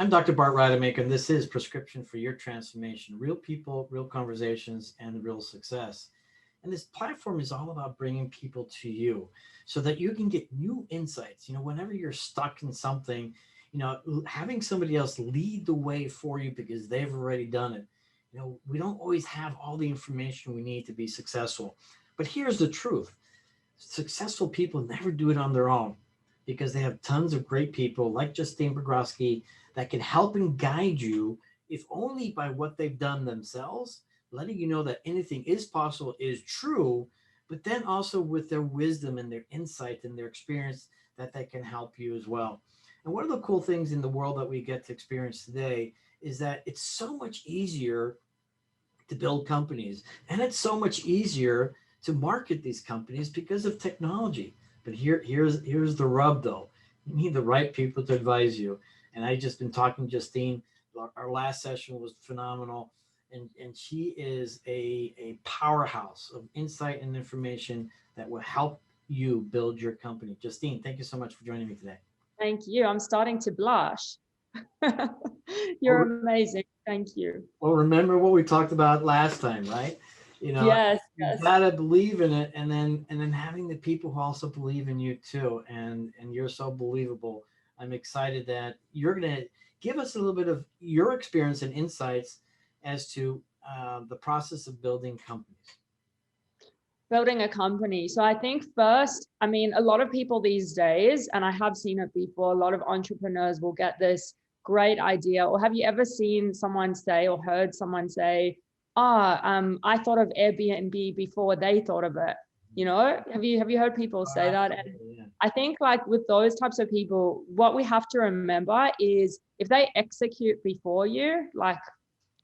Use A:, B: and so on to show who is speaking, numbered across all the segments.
A: I'm Dr. Bart Rademaker, and this is Prescription for Your Transformation: Real People, Real Conversations, and Real Success. And this platform is all about bringing people to you so that you can get new insights. Whenever you're stuck in something, having somebody else lead the way for you because they've already done it. We don't always have all the information we need to be successful. But here's the truth: successful people never do it on their own because they have tons of great people like Justine Pogroske that can help and guide you, if only by what they've done themselves, letting you know that anything is possible, is true, but then also with their wisdom and their insight and their experience that they can help you as well. And one of the cool things in the world that we get to experience today is that it's so much easier to build companies, and it's so much easier to market these companies because of technology. But here's the rub, though: you need the right people to advise you. And I just been talking to Justine. Our last session was phenomenal, and she is a powerhouse of insight and information that will help you build your company. Justine, thank you so much for joining me today.
B: Thank you. I'm starting to blush. You're amazing. Thank you.
A: Well, remember what we talked about last time, right?
B: Yes,
A: You
B: yes.
A: gotta believe in it, and then having the people who also believe in you too, and you're so believable. I'm excited that you're gonna give us a little bit of your experience and insights as to the process of building companies.
B: Building a company. So I think first, I mean, a lot of people these days, and I have seen it before, a lot of entrepreneurs will get this great idea. Or have you ever seen someone say or heard someone say, I thought of Airbnb before they thought of it? Have you heard people say that? And
A: Yeah.
B: I think like with those types of people, what we have to remember is if they execute before you, like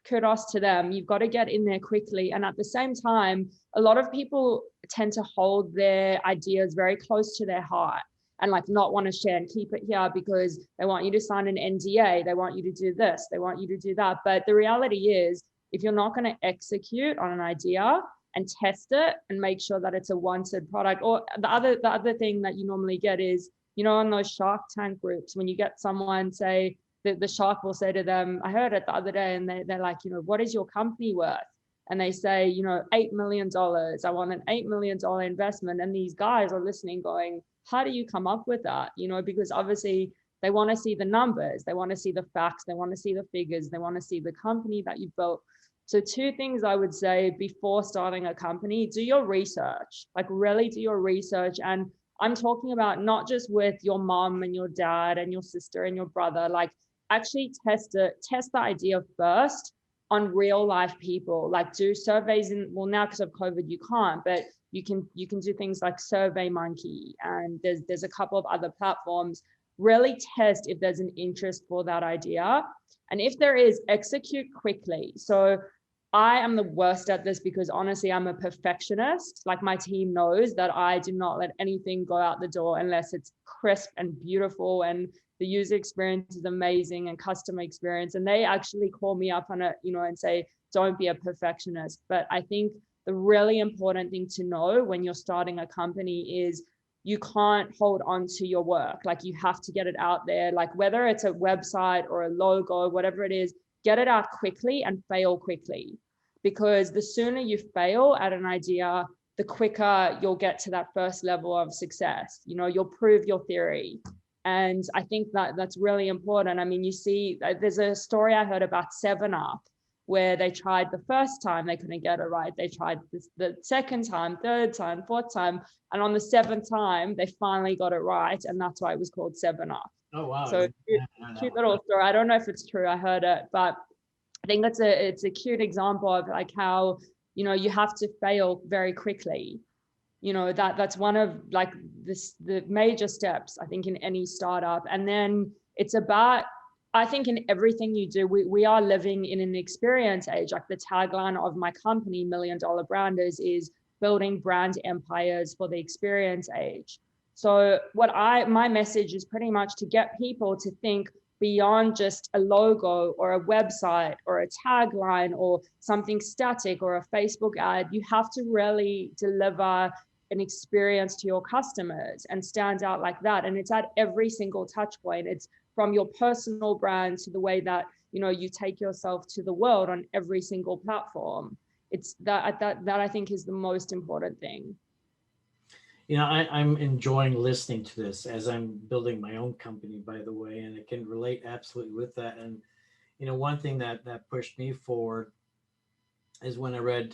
B: kudos to them. You've got to get in there quickly. And at the same time, a lot of people tend to hold their ideas very close to their heart and like not want to share and keep it here because they want you to sign an NDA. They want you to do this. They want you to do that. But the reality is, if you're not going to execute on an idea and test it and make sure that it's a wanted product, or the other thing that you normally get is, on those Shark Tank groups, when you get someone say, the shark will say to them, I heard it the other day, and they're like, what is your company worth? And they say, $8 million. I want an $8 million investment. And these guys are listening going, how do you come up with that? Because obviously they want to see the numbers. They want to see the facts. They want to see the figures. They want to see the company that you've built. So two things I would say before starting a company: do your research, like really do your research. And I'm talking about not just with your mom and your dad and your sister and your brother, like actually test the idea first on real life people. Like do surveys now because of COVID you can't, but you can do things like Survey Monkey, and there's a couple of other platforms. Really test if there's an interest for that idea, and if there is, execute quickly. So I am the worst at this because honestly, I'm a perfectionist. Like my team knows that I do not let anything go out the door unless it's crisp and beautiful and the user experience is amazing and customer experience. And they actually call me up on it, and say, don't be a perfectionist. But I think the really important thing to know when you're starting a company is you can't hold on to your work. Like you have to get it out there, like whether it's a website or a logo, whatever it is, get it out quickly and fail quickly. Because the sooner you fail at an idea, the quicker you'll get to that first level of success. You'll prove your theory. And I think that that's really important. I mean, you see, there's a story I heard about 7-Up, where they tried the first time, they couldn't get it right. They tried the second time, third time, fourth time. And on the 7th time, they finally got it right. And that's why it was called 7-Up.
A: Oh, wow.
B: So cute little story. I don't know if it's true. I heard it, but I think it's a cute example of like how, you have to fail very quickly. That's one of like the major steps, I think, in any startup. And then it's about, I think in everything you do, we are living in an experience age. Like the tagline of my company, $1 Million Branders, is building brand empires for the experience age. So my message is pretty much to get people to think beyond just a logo or a website or a tagline or something static or a Facebook ad. You have to really deliver an experience to your customers and stand out like that. And it's at every single touch point. It's from your personal brand to the way that, you know, you take yourself to the world on every single platform. It's that I think is the most important thing.
A: You know, I'm enjoying listening to this as I'm building my own company, by the way, and I can relate absolutely with that. And you know, one thing that pushed me forward is when I read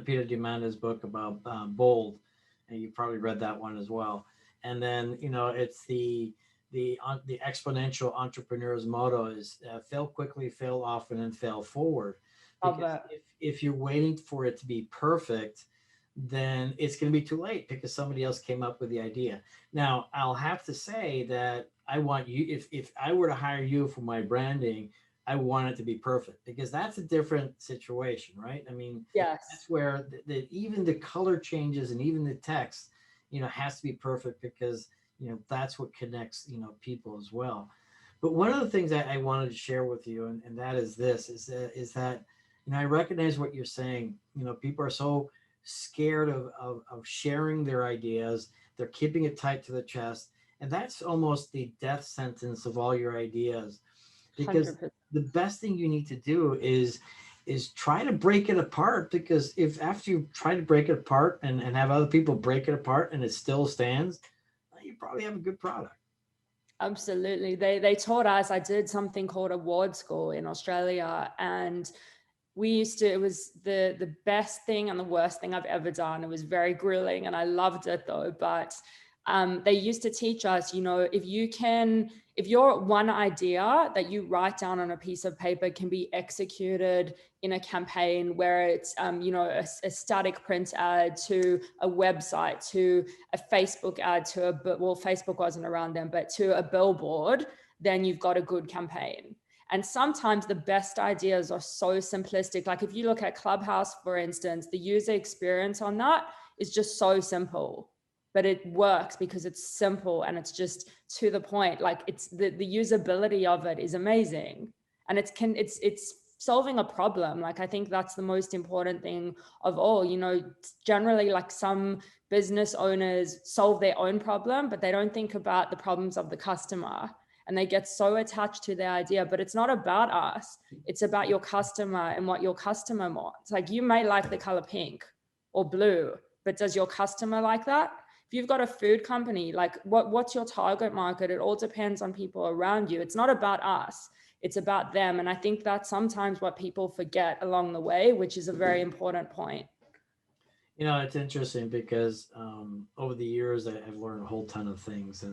A: Peter Diamandis' book about bold, and you probably read that one as well. And then you know, it's the exponential entrepreneur's motto is fail quickly, fail often, and fail forward.
B: Love
A: Because
B: that.
A: if you're waiting for it to be perfect, then it's going to be too late because somebody else came up with the idea. Now, I'll have to say that I want you, if I were to hire you for my branding, I want it to be perfect because that's a different situation, right? I mean,
B: Yes.
A: that's where even the color changes and even the text, you know, has to be perfect because, you know, that's what connects, you know, people as well. But one of the things that I wanted to share with you, and that is this, is that, you know, I recognize what you're saying. You know, people are so scared of sharing their ideas. They're keeping it tight to the chest. And that's almost the death sentence of all your ideas. Because
B: 100%.
A: the best thing you need to do is try to break it apart. Because if after you try to break it apart and have other people break it apart and it still stands, you probably have a good product.
B: Absolutely. They taught us, I did something called award school in Australia, and we used to, it was the best thing and the worst thing I've ever done. It was very grueling and I loved it though. But they used to teach us, you know, if your one idea that you write down on a piece of paper can be executed in a campaign where it's, you know, a static print ad to a website, to a Facebook ad, to well, Facebook wasn't around then, but to a billboard, then you've got a good campaign. And sometimes the best ideas are so simplistic. Like if you look at Clubhouse, for instance, the user experience on that is just so simple, but it works because it's simple and it's just to the point. Like it's the usability of it is amazing. And it's solving a problem. Like I think that's the most important thing of all. You know, generally like some business owners solve their own problem, but they don't think about the problems of the customer, and they get so attached to the idea. But it's not about us, it's about your customer and what your customer wants. Like you may like the color pink or blue, but does your customer like that? If you've got a food company, like what's your target market? It all depends on people around you. It's not about us, it's about them. And I think that's sometimes what people forget along the way, which is a very important point.
A: You know, it's interesting because over the years I've learned a whole ton of things,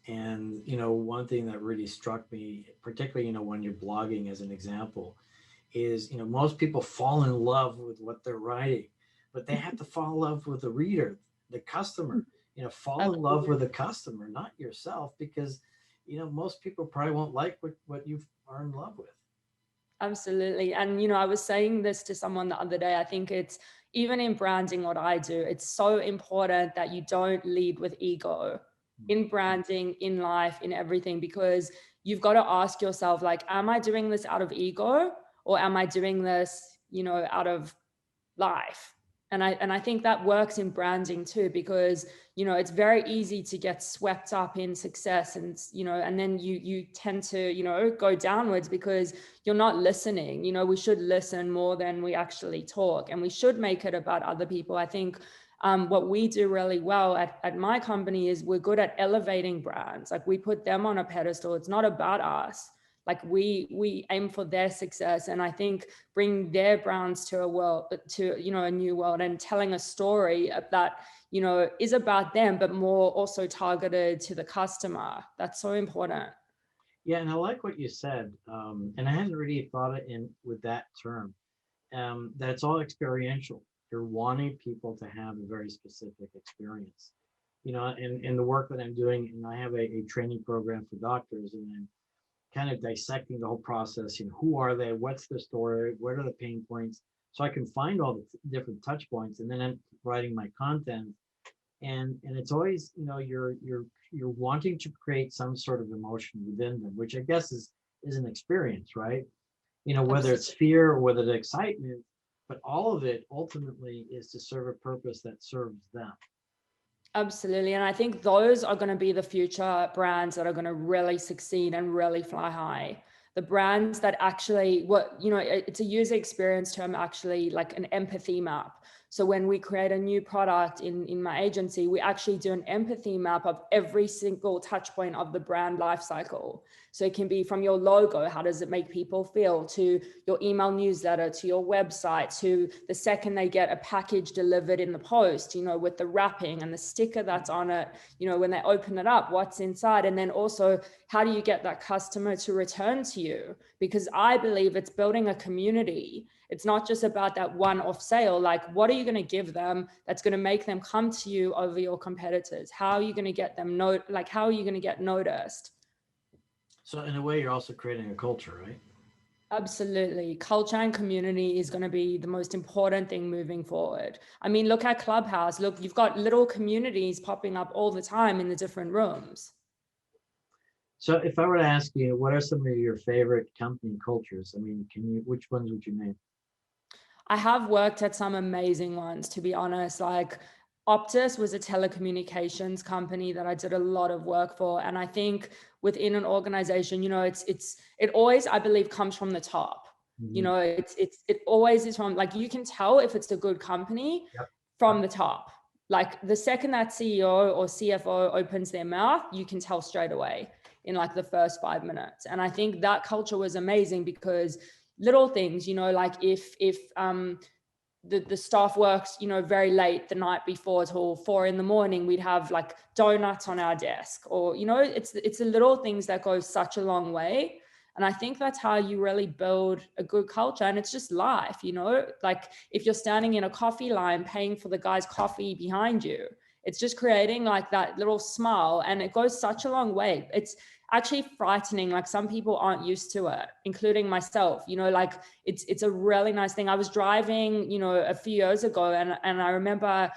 A: and you know, one thing that really struck me, particularly you know when you're blogging as an example, is you know most people fall in love with what they're writing, but they have to fall in love with the reader, the customer. You know, fall in love with the customer, not yourself, because you know most people probably won't like what you are in love with.
B: Absolutely. And, you know, I was saying this to someone the other day. I think it's even in branding, what I do, it's so important that you don't lead with ego in branding, in life, in everything, because you've got to ask yourself, like, am I doing this out of ego or am I doing this, you know, out of life? And I think that works in branding too, because you know it's very easy to get swept up in success, and you know, and then you tend to, you know, go downwards because you're not listening. You know, we should listen more than we actually talk, and we should make it about other people. I think what we do really well at my company is we're good at elevating brands. Like we put them on a pedestal. It's not about us. Like we aim for their success, and I think bring their brands to a world, to, you know, a new world, and telling a story that, you know, is about them but more also targeted to the customer. That's so important.
A: Yeah, and I like what you said, and I hadn't really thought it in with that term. That it's all experiential. You're wanting people to have a very specific experience. You know, in the work that I'm doing, and I have a training program for doctors, and I'm kind of dissecting the whole process. You know, who are they? What's the story? What are the pain points? So I can find all the different touch points, and then I'm writing my content. And it's always, you know, you're wanting to create some sort of emotion within them, which I guess is an experience, right? You know, whether it's
B: Absolutely.
A: fear or whether it's excitement, but all of it ultimately is to serve a purpose that serves them.
B: Absolutely. And I think those are going to be the future brands that are going to really succeed and really fly high. The brands that actually, what, you know, it's a user experience term, actually, like an empathy map. So when we create a new product in my agency, we actually do an empathy map of every single touch point of the brand lifecycle. So it can be from your logo, how does it make people feel, to your email newsletter, to your website, to the second they get a package delivered in the post, you know, with the wrapping and the sticker that's on it, you know, when they open it up, what's inside. And then also, how do you get that customer to return to you? Because I believe it's building a community. It's not just about that one-off sale. Like, what are you going to give them that's going to make them come to you over your competitors? How are you going to get them how are you going to get noticed?
A: So in a way, you're also creating a culture, right?
B: Absolutely. Culture and community is going to be the most important thing moving forward. I mean, look at Clubhouse. Look, you've got little communities popping up all the time in the different rooms.
A: So if I were to ask you, what are some of your favorite company cultures? I mean, which ones would you name?
B: I have worked at some amazing ones, to be honest. Like Optus was a telecommunications company that I did a lot of work for. And I think within an organization, you know, it always, I believe, comes from the top. You
A: Mhm.
B: know, it always is from, like, you can tell if it's a good company
A: Yep.
B: from the top. Like the second that CEO or CFO opens their mouth, you can tell straight away in like the first 5 minutes. And I think that culture was amazing because little things, you know, like if the staff works, you know, very late the night before till 4 a.m, we'd have like donuts on our desk, or, you know, it's the little things that go such a long way. And I think that's how you really build a good culture. And it's just life, you know, like if you're standing in a coffee line paying for the guy's coffee behind you, it's just creating like that little smile, and it goes such a long way. It's actually frightening. Like some people aren't used to it, including myself, you know, like it's a really nice thing. I was driving, you know, a few years ago, and I remember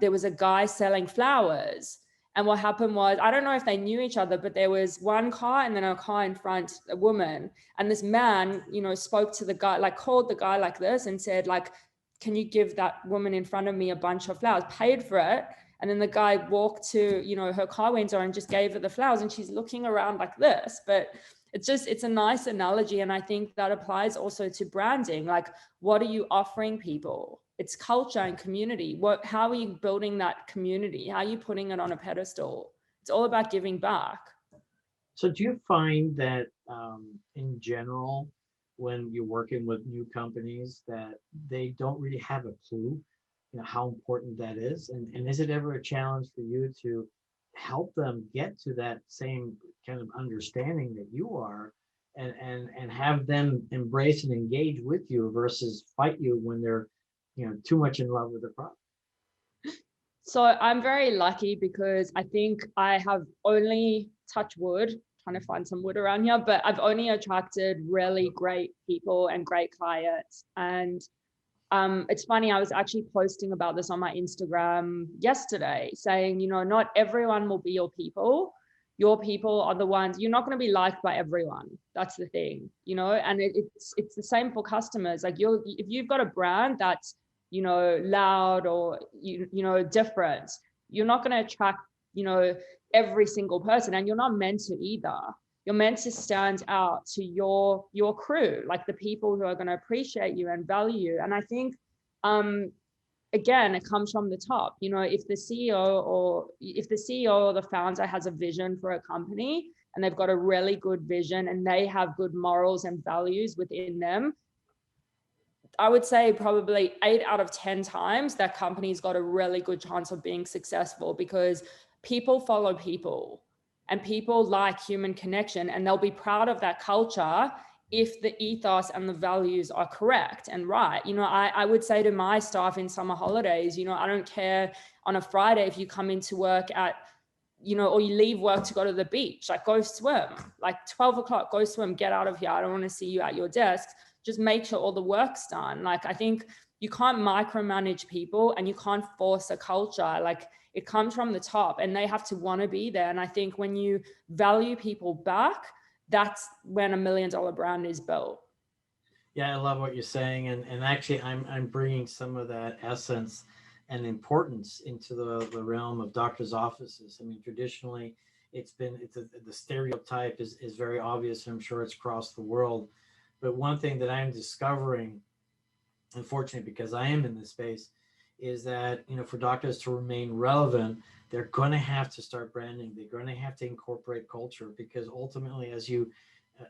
B: there was a guy selling flowers. And what happened was, I don't know if they knew each other, but there was one car and then a car in front, a woman. And this man, you know, spoke to the guy, like called the guy like this and said, like, can you give that woman in front of me a bunch of flowers? Paid for it. And then the guy walked to, you know, her car window and just gave her the flowers. And she's looking around like this. But it's a nice analogy. And I think that applies also to branding. Like, what are you offering people? It's culture and community. How are you building that community? How are you putting it on a pedestal? It's all about giving back.
A: So do you find that in general, when you're working with new companies, that they don't really have a clue, how important that is? And is it ever a challenge for you to help them get to that same kind of understanding that you are, and have them embrace and engage with you versus fight you when they're, too much in love with the product?
B: So I'm very lucky because I think I have only, touch wood, trying to find some wood around here, but I've only attracted really great people and great clients. And it's funny, I was actually posting about this on my Instagram yesterday, saying, you know, not everyone will be your people. Your people are the ones, you're not going to be liked by everyone. That's the thing, you know, and it's the same for customers. Like if you've got a brand that's, you know, loud or, you know, different, you're not going to attract, you know, every single person, and you're not meant to either. You're meant to stand out to your crew, like the people who are going to appreciate you and value you. And I think again, it comes from the top. You know, if the CEO or the founder has a vision for a company and they've got a really good vision and they have good morals and values within them, I would say probably 8 out of 10 times that company's got a really good chance of being successful, because people follow people and people like human connection, and they'll be proud of that culture if the ethos and the values are correct and right. You know, I would say to my staff in summer holidays, you know, I don't care on a Friday if you come into work at, you know, or you leave work to go to the beach, like go swim, like 12 o'clock, go swim, get out of here. I don't want to see you at your desk. Just make sure all the work's done. Like, I think you can't micromanage people and you can't force a culture. Like, it comes from the top and they have to want to be there. And I think when you value people back, that's when $1 million brand is built.
A: Yeah, I love what you're saying, and actually, I'm bringing some of that essence and importance into the realm of doctors' offices. I mean, traditionally, the stereotype is very obvious, and I'm sure it's across the world. But one thing that I'm discovering, unfortunately, because I am in this space, is that for doctors to remain relevant, they're going to have to start branding. They're going to have to incorporate culture, because ultimately, as you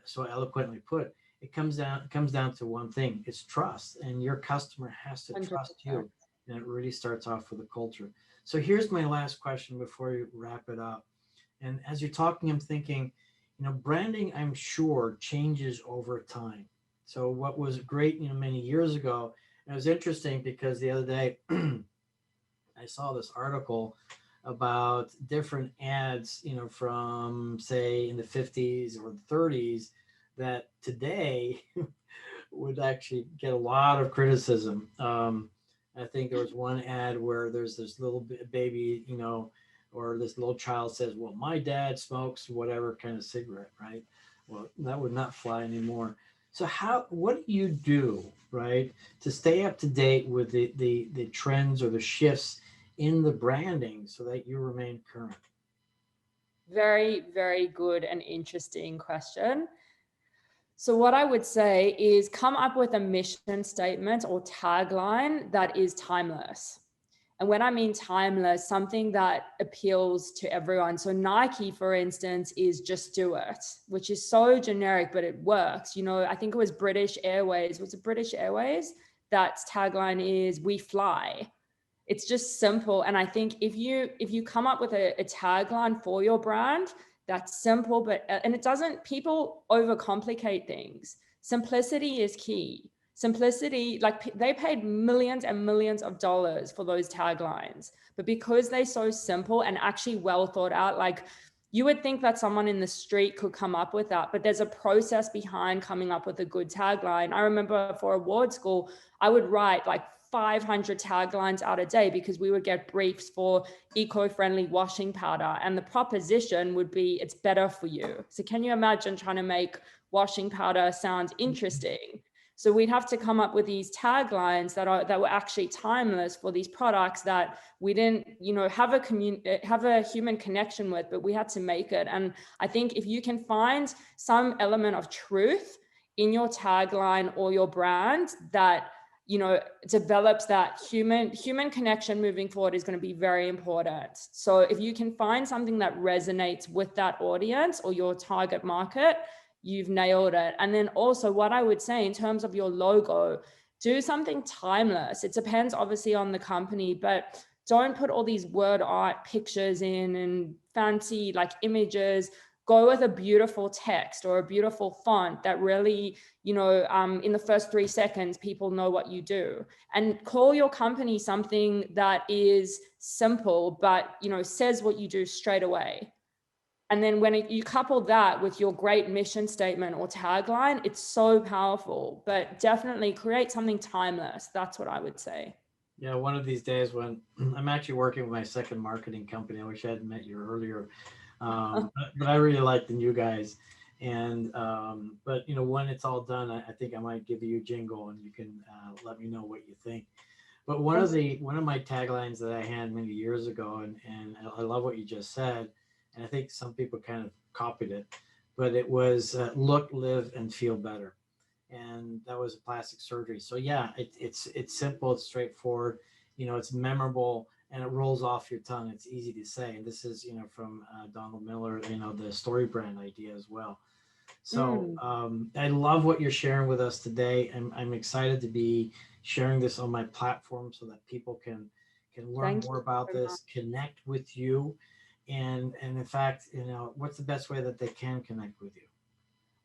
A: so eloquently put, it comes down to one thing: it's trust, and your customer has to trust
B: 100%.
A: you, and it really starts off with a culture. So here's my last question before you wrap it up. And as you're talking, I'm thinking, branding, I'm sure, changes over time. So what was great, many years ago, and it was interesting because the other day I saw this article about different ads, from say in the 50s or the 30s, that today would actually get a lot of criticism. I think there was one ad where there's this little baby, or this little child says, "Well, my dad smokes whatever kind of cigarette," right? Well, that would not fly anymore. So what do you do, right, to stay up to date with the trends or the shifts in the branding so that you remain current?
B: Very, very good and interesting question. So, what I would say is come up with a mission statement or tagline that is timeless. And when I mean timeless, something that appeals to everyone. So, Nike, for instance, is just do it, which is so generic, but it works. I think it was British Airways. Was it British Airways? That tagline is we fly. It's just simple. And I think if you come up with a tagline for your brand that's simple, but and it doesn't, people overcomplicate things. Simplicity is key. Simplicity, like they paid millions and millions of dollars for those taglines, but because they're so simple and actually well thought out, like you would think that someone in the street could come up with that, but there's a process behind coming up with a good tagline. I remember for award school, I would write like 500 taglines out a day because we would get briefs for eco-friendly washing powder, and the proposition would be it's better for you. So can you imagine trying to make washing powder sound interesting? So we'd have to come up with these taglines that were actually timeless for these products that we didn't, have a human connection with, but we had to make it. And I think if you can find some element of truth in your tagline or your brand that develops that human connection moving forward, is going to be very important. So if you can find something that resonates with that audience or your target market, you've nailed it. And then also what I would say in terms of your logo, do something timeless. It depends obviously on the company, but don't put all these word art pictures in and fancy like images. Go with a beautiful text or a beautiful font that really, in the first 3 seconds, people know what you do. And call your company something that is simple, but, says what you do straight away. And then when you couple that with your great mission statement or tagline, it's so powerful. But definitely create something timeless. That's what I would say.
A: Yeah, one of these days when I'm actually working with my second marketing company. I wish I had met you earlier, but I really like the new guys. And but when it's all done, I think I might give you a jingle, and you can let me know what you think. But one of my taglines that I had many years ago, and I love what you just said, and I think some people kind of copied it, but it was look, live, and feel better. And that was a plastic surgery. So yeah, it's simple, it's straightforward, it's memorable, and it rolls off your tongue. It's easy to say. And this is from Donald Miller, the story brand idea as well. So
B: Mm,
A: I love what you're sharing with us today. I'm excited to be sharing this on my platform so that people can learn
B: thank
A: more
B: you
A: about
B: so much.
A: this, connect with you, and in fact, what's the best way that they can connect with you?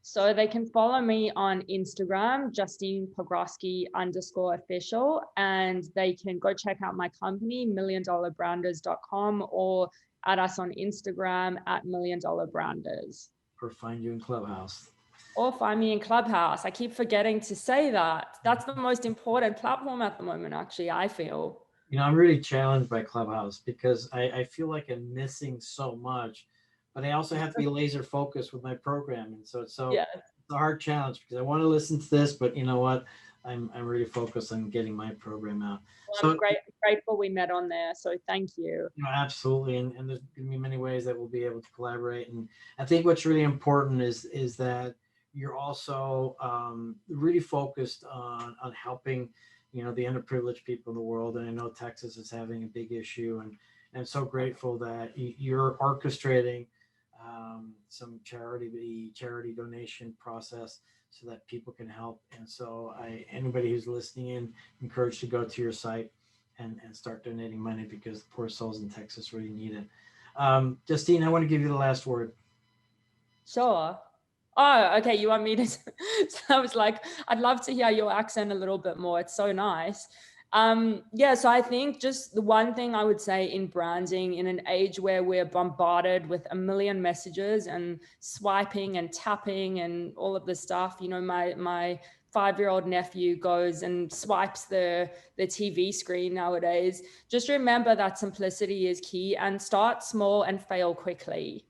B: So they can follow me on Instagram, Justine Pogroske _official, and they can go check out my company, milliondollarbranders.com, or add us on Instagram at milliondollarbranders.
A: Or find you in Clubhouse?
B: Or find me in Clubhouse. I keep forgetting to say that. That's the most important platform at the moment, actually, I feel.
A: I'm really challenged by Clubhouse because I feel like I'm missing so much, but I also have to be laser focused with my programming. So
B: Yeah.
A: it's a hard challenge because I want to listen to this, but you know what? I'm really focused on getting my program out.
B: Well,
A: So,
B: I'm grateful we met on there. So thank you.
A: absolutely, and there's going to be many ways that we'll be able to collaborate. And I think what's really important is that you're also really focused on helping, the underprivileged people in the world. And I know Texas is having a big issue, and I'm so grateful that you're orchestrating some charity donation process so that people can help. And so anybody who's listening in, encouraged to go to your site and start donating money, because the poor souls in Texas really need it. Justine, I want to give you the last word.
B: Sure. Oh, okay. You want me to? So I was like, I'd love to hear your accent a little bit more. It's so nice. Yeah, so I think just the one thing I would say in branding, in an age where we're bombarded with a million messages and swiping and tapping and all of this stuff, my 5-year-old nephew goes and swipes the TV screen nowadays. Just remember that simplicity is key, and start small and fail quickly.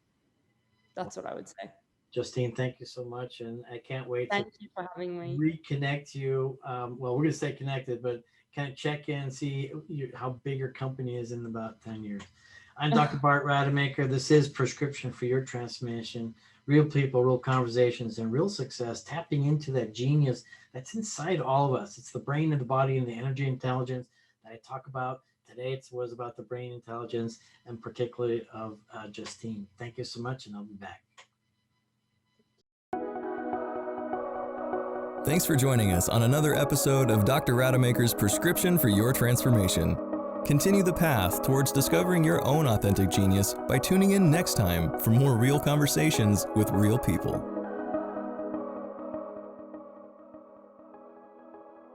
B: That's what I would say.
A: Justine, thank you so much, and I can't wait
B: Thank you for having me.
A: reconnect you. Well, we're going to stay connected, but kind of check in and see how big your company is in about 10 years. I'm Dr. Bart Rademaker. This is Prescription for Your Transformation. Real people, real conversations, and real success, tapping into that genius that's inside all of us. It's the brain and the body and the energy intelligence that I talk about. Today it was about the brain intelligence, and particularly of Justine. Thank you so much, and I'll be back.
C: Thanks for joining us on another episode of Dr. Rademaker's Prescription for Your Transformation. Continue the path towards discovering your own authentic genius by tuning in next time for more real conversations with real people.